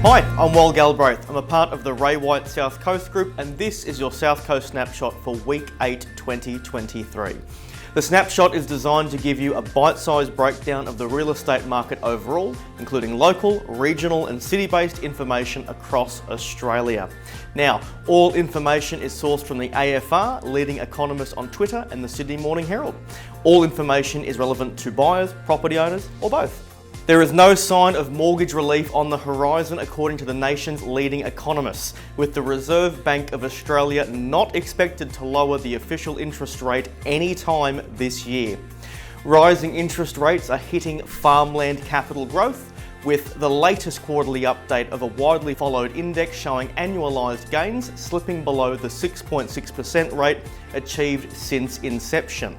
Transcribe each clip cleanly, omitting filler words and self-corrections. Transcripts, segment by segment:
Hi, I'm Wal Galbraith. I'm a part of the Ray White South Coast Group, and this is your South Coast Snapshot for Week 8, 2023. The snapshot is designed to give you a bite-sized breakdown of the real estate market overall, including local, regional and city-based information across Australia. Now, all information is sourced from the AFR, leading economist on Twitter, and the Sydney Morning Herald. All information is relevant to buyers, property owners, or both. There is no sign of mortgage relief on the horizon according to the nation's leading economists, with the Reserve Bank of Australia not expected to lower the official interest rate anytime this year. Rising interest rates are hitting farmland capital growth, with the latest quarterly update of a widely followed index showing annualised gains slipping below the 6.6% rate achieved since inception.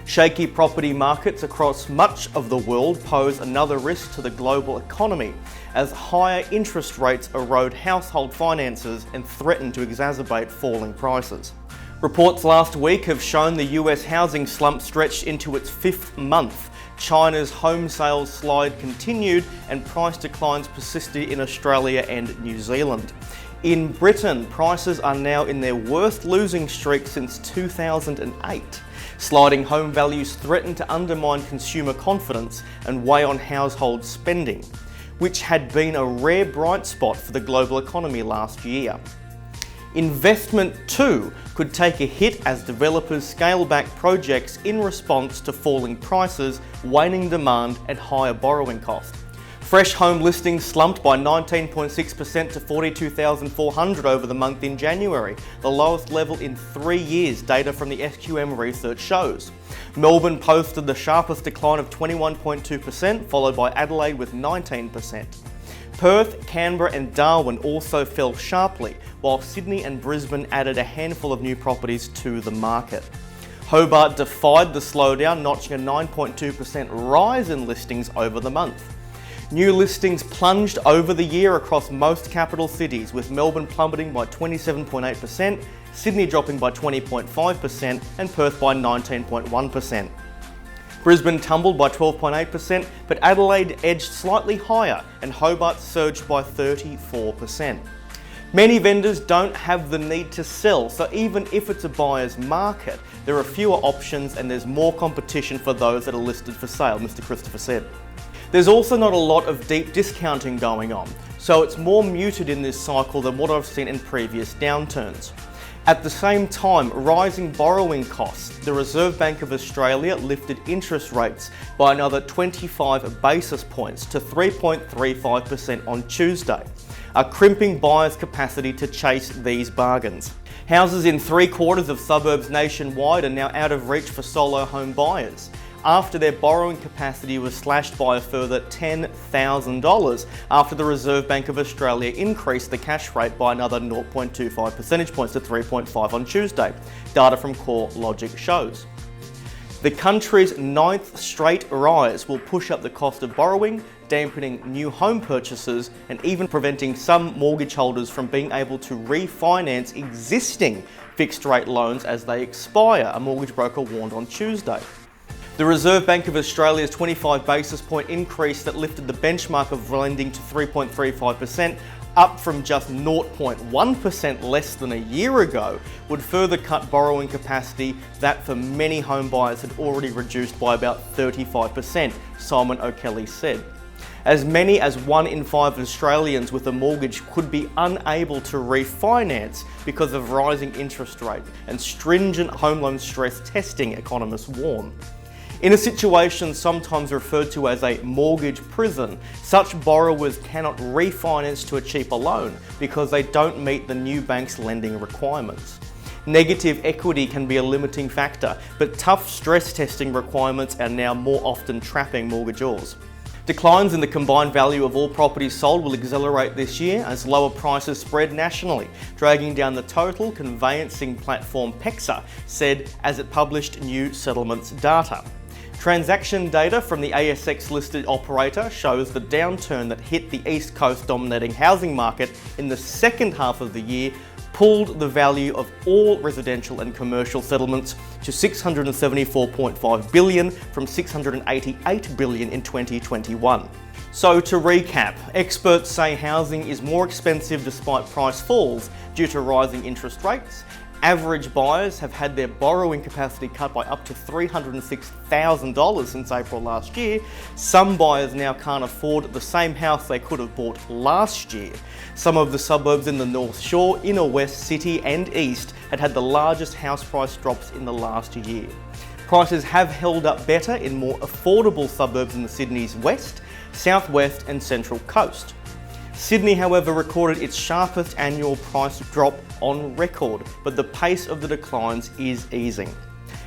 Shaky property markets across much of the world pose another risk to the global economy as higher interest rates erode household finances and threaten to exacerbate falling prices. Reports last week have shown the US housing slump stretched into its fifth month. China's home sales slide continued and price declines persisted in Australia and New Zealand. In Britain, prices are now in their worst losing streak since 2008. Sliding home values threaten to undermine consumer confidence and weigh on household spending, which had been a rare bright spot for the global economy last year. Investment too could take a hit as developers scale back projects in response to falling prices, waning demand and higher borrowing costs. Fresh home listings slumped by 19.6% to 42,400 over the month in January, the lowest level in 3 years, data from the SQM research shows. Melbourne posted the sharpest decline of 21.2%, followed by Adelaide with 19%. Perth, Canberra and Darwin also fell sharply, while Sydney and Brisbane added a handful of new properties to the market. Hobart defied the slowdown, notching a 9.2% rise in listings over the month. New listings plunged over the year across most capital cities, with Melbourne plummeting by 27.8%, Sydney dropping by 20.5% and Perth by 19.1%. Brisbane tumbled by 12.8%, but Adelaide edged slightly higher and Hobart surged by 34%. Many vendors don't have the need to sell, so even if it's a buyer's market, there are fewer options and there's more competition for those that are listed for sale, Mr. Christopher said. There's also not a lot of deep discounting going on, so it's more muted in this cycle than what I've seen in previous downturns. At the same time, rising borrowing costs, the Reserve Bank of Australia lifted interest rates by another 25 basis points to 3.35% on Tuesday, are crimping buyers' capacity to chase these bargains. Houses in 3/4 of suburbs nationwide are now out of reach for solo home buyers, after their borrowing capacity was slashed by a further $10,000 after the Reserve Bank of Australia increased the cash rate by another 0.25 percentage points to 3.5 on Tuesday, data from CoreLogic shows. The country's ninth straight rise will push up the cost of borrowing, dampening new home purchases and even preventing some mortgage holders from being able to refinance existing fixed rate loans as they expire, a mortgage broker warned on Tuesday. The Reserve Bank of Australia's 25 basis point increase that lifted the benchmark of lending to 3.35%, up from just 0.1% less than a year ago, would further cut borrowing capacity that for many home buyers had already reduced by about 35%, Simon O'Kelly said. As many as 1 in 5 Australians with a mortgage could be unable to refinance because of rising interest rates and stringent home loan stress testing, economists warn. In a situation sometimes referred to as a mortgage prison, such borrowers cannot refinance to a cheaper loan because they don't meet the new bank's lending requirements. Negative equity can be a limiting factor, but tough stress testing requirements are now more often trapping mortgagors. Declines in the combined value of all properties sold will accelerate this year as lower prices spread nationally, dragging down the total, conveyancing platform PEXA said as it published new settlements data. Transaction data from the ASX-listed operator shows the downturn that hit the East Coast dominating housing market in the second half of the year pulled the value of all residential and commercial settlements to $674.5 billion from $688 billion in 2021. So to recap, experts say housing is more expensive despite price falls due to rising interest rates. Average buyers have had their borrowing capacity cut by up to $306,000 since April last year. Some buyers now can't afford the same house they could have bought last year. Some of the suburbs in the North Shore, Inner West, City and East had the largest house price drops in the last year. Prices have held up better in more affordable suburbs in the Sydney's West, Southwest and Central Coast. Sydney, however, recorded its sharpest annual price drop on record, but the pace of the declines is easing.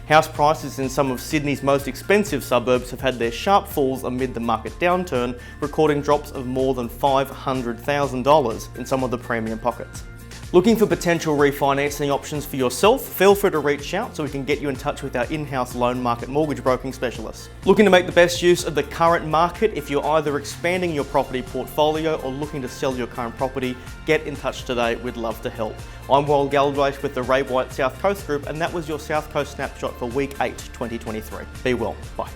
House prices in some of Sydney's most expensive suburbs have had their sharp falls amid the market downturn, recording drops of more than $500,000 in some of the premium pockets. Looking for potential refinancing options for yourself? Feel free to reach out so we can get you in touch with our in-house loan market mortgage broking specialists. Looking to make the best use of the current market? If you're either expanding your property portfolio or looking to sell your current property, get in touch today. We'd love to help. I'm Will Galbraith with the Ray White South Coast Group, and that was your South Coast Snapshot for Week 8, 2023. Be well. Bye.